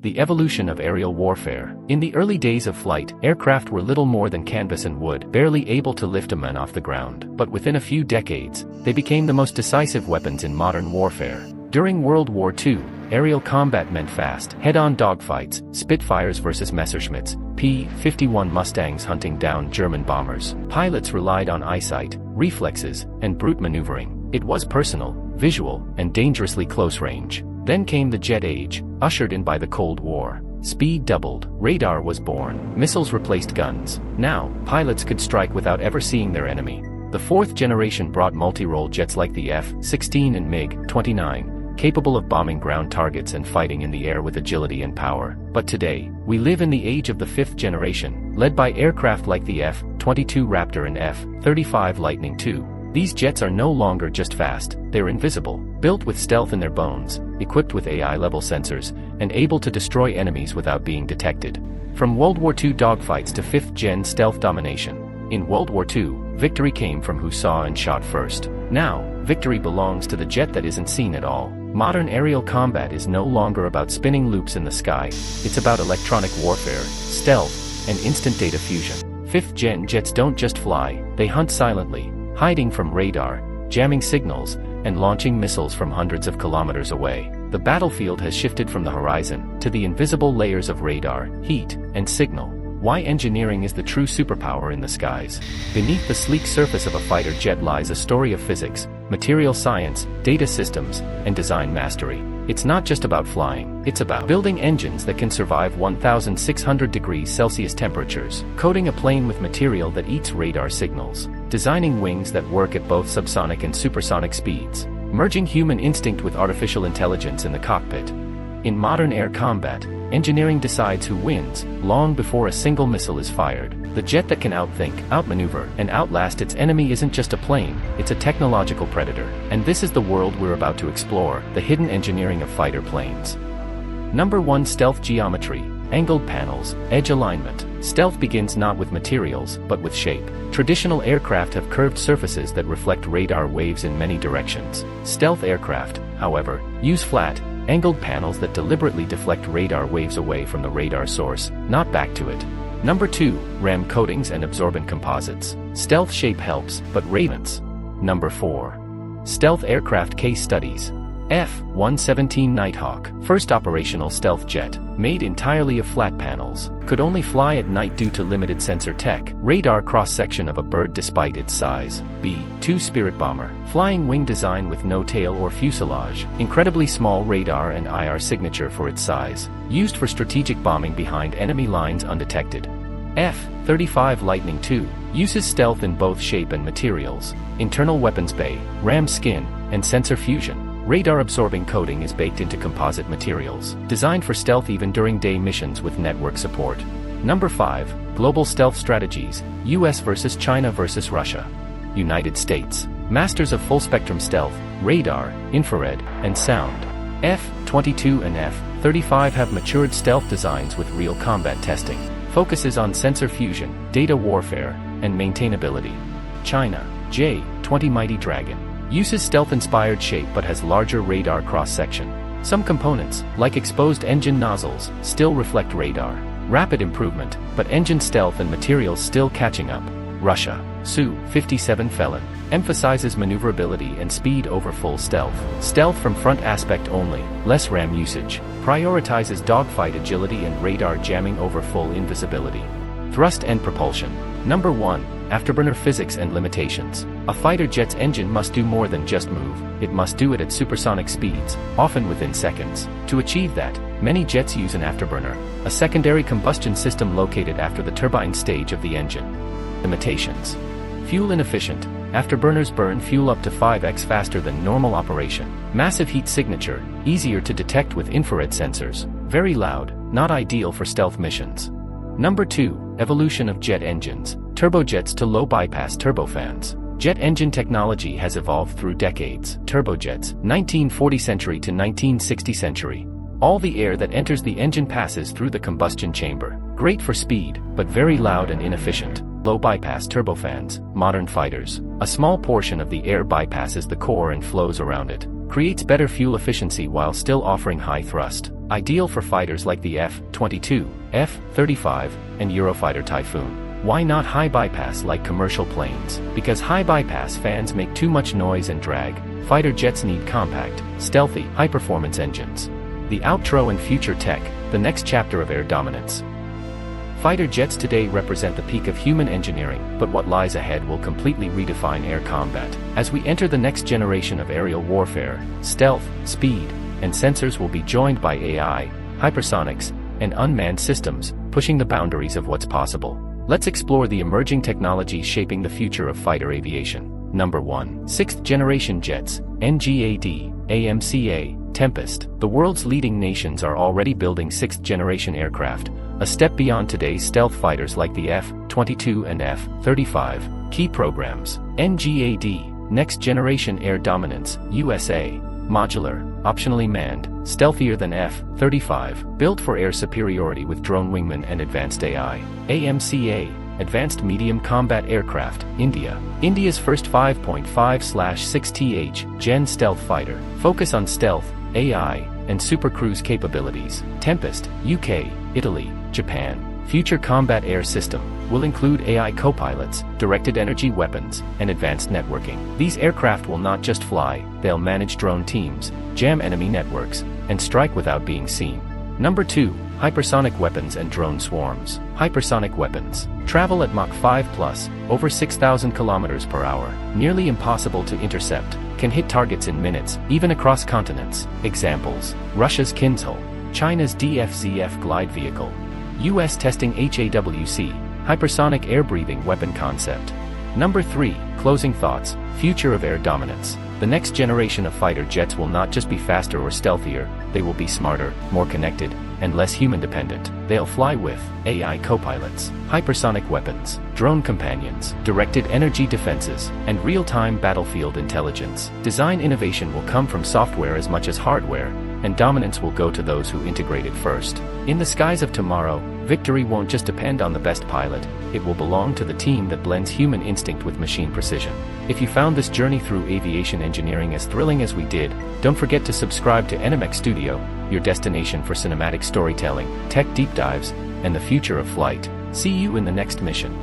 The evolution of aerial warfare. In the early days of flight, aircraft were little more than canvas and wood, barely able to lift a man off the ground. But within a few decades, they became the most decisive weapons in modern warfare. During World War II, aerial combat meant fast, head-on dogfights, Spitfires versus Messerschmitts, P-51 Mustangs hunting down German bombers. Pilots relied on eyesight, reflexes, and brute maneuvering. It was personal, visual, and dangerously close range. Then came the jet age, ushered in by the Cold War. Speed doubled, radar was born, missiles replaced guns. Now, pilots could strike without ever seeing their enemy. The fourth generation brought multi-role jets like the F-16 and MiG-29, capable of bombing ground targets and fighting in the air with agility and power. But today, we live in the age of the fifth generation, led by aircraft like the F-22 Raptor and F-35 Lightning II. These jets are no longer just fast, they're invisible, built with stealth in their bones, equipped with AI-level sensors, and able to destroy enemies without being detected. From World War II dogfights to 5th-gen stealth domination. In World War II, victory came from who saw and shot first. Now, victory belongs to the jet that isn't seen at all. Modern aerial combat is no longer about spinning loops in the sky, it's about electronic warfare, stealth, and instant data fusion. 5th-gen jets don't just fly, they hunt silently, hiding from radar, jamming signals, and launching missiles from hundreds of kilometers away. The battlefield has shifted from the horizon to the invisible layers of radar, heat, and signal. Why engineering is the true superpower in the skies. Beneath the sleek surface of a fighter jet lies a story of physics, material science, data systems, and design mastery. It's not just about flying, it's about building engines that can survive 1,600 degrees Celsius temperatures, coating a plane with material that eats radar signals, designing wings that work at both subsonic and supersonic speeds, merging human instinct with artificial intelligence in the cockpit. In modern air combat, engineering decides who wins, long before a single missile is fired. The jet that can outthink, outmaneuver, and outlast its enemy isn't just a plane, it's a technological predator. And this is the world we're about to explore, the hidden engineering of fighter planes. Number 1. Stealth geometry. Angled panels, edge alignment. Stealth begins not with materials, but with shape. Traditional aircraft have curved surfaces that reflect radar waves in many directions. Stealth aircraft, however, use flat, angled panels that deliberately deflect radar waves away from the radar source, not back to it. Number 2. RAM coatings and absorbent composites. Stealth shape helps, but ravens. Number 4. Stealth aircraft case studies. F-117 Nighthawk, first operational stealth jet, made entirely of flat panels, could only fly at night due to limited sensor tech, radar cross-section of a bird despite its size. B-2 Spirit bomber, flying wing design with no tail or fuselage, incredibly small radar and IR signature for its size, used for strategic bombing behind enemy lines undetected. F-35 Lightning II, uses stealth in both shape and materials, internal weapons bay, ram skin, and sensor fusion. Radar-absorbing coating is baked into composite materials, designed for stealth even during day missions with network support. Number 5. Global stealth strategies, US versus China versus Russia. United States, masters of full-spectrum stealth, radar, infrared, and sound. F-22 and F-35 have matured stealth designs with real combat testing, focuses on sensor fusion, data warfare, and maintainability. China, J-20 Mighty Dragon, uses stealth-inspired shape but has larger radar cross-section. Some components, like exposed engine nozzles, still reflect radar. Rapid improvement, but engine stealth and materials still catching up. Russia, Su-57 Felon, emphasizes maneuverability and speed over full stealth. Stealth from front aspect only, less RAM usage. Prioritizes dogfight agility and radar jamming over full invisibility. Thrust and propulsion. Number 1. Afterburner physics and limitations. A fighter jet's engine must do more than just move, it must do it at supersonic speeds, often within seconds. To achieve that, many jets use an afterburner, a secondary combustion system located after the turbine stage of the engine. Limitations. Fuel inefficient. Afterburners burn fuel up to 5x faster than normal operation. Massive heat signature, easier to detect with infrared sensors. Very loud, not ideal for stealth missions. Number 2. Evolution of jet engines. Turbojets to low-bypass turbofans. Jet engine technology has evolved through decades. Turbojets, 1940 century to 1960 century. All the air that enters the engine passes through the combustion chamber. Great for speed, but very loud and inefficient. Low-bypass turbofans, modern fighters. A small portion of the air bypasses the core and flows around it. creates better fuel efficiency while still offering high thrust, ideal for fighters like the F-22, F-35, and Eurofighter Typhoon. Why not high bypass like commercial planes? Because high bypass fans make too much noise and drag. Fighter jets need compact, stealthy, high-performance engines. The outro and future tech, the next chapter of air dominance. Fighter jets today represent the peak of human engineering, but what lies ahead will completely redefine air combat. As we enter the next generation of aerial warfare, stealth, speed, and sensors will be joined by AI, hypersonics, and unmanned systems, pushing the boundaries of what's possible. Let's explore the emerging technologies shaping the future of fighter aviation. Number 1. 6th Generation Jets, NGAD, AMCA, Tempest. The world's leading nations are already building 6th generation aircraft, a step beyond today's stealth fighters like the F-22 and F-35. Key programs: NGAD, Next Generation Air Dominance, USA. Modular, optionally manned, stealthier than F-35, built for air superiority with drone wingmen and advanced AI. AMCA, Advanced Medium Combat Aircraft, India. India's first 5.5/6th Gen stealth fighter. Focus on stealth, AI, and supercruise capabilities. Tempest, UK, Italy, Japan. Future combat air system will include AI copilots, directed energy weapons, and advanced networking. These aircraft will not just fly, they'll manage drone teams, jam enemy networks, and strike without being seen. Number 2. Hypersonic weapons and drone swarms. Hypersonic weapons travel at Mach 5+, over 6,000 km per hour, nearly impossible to intercept, can hit targets in minutes, even across continents. Examples: Russia's Kinzhal, China's DFZF glide vehicle, US testing HAWC, hypersonic air-breathing weapon concept. Number 3. Closing thoughts, future of air dominance. The next generation of fighter jets will not just be faster or stealthier, they will be smarter, more connected, and less human-dependent. They'll fly with AI copilots, hypersonic weapons, drone companions, directed energy defenses, and real-time battlefield intelligence. Design innovation will come from software as much as hardware, and dominance will go to those who integrate it first. In the skies of tomorrow, victory won't just depend on the best pilot, it will belong to the team that blends human instinct with machine precision. If you found this journey through aviation engineering as thrilling as we did, don't forget to subscribe to NMX Studio, your destination for cinematic storytelling, tech deep dives, and the future of flight. See you in the next mission.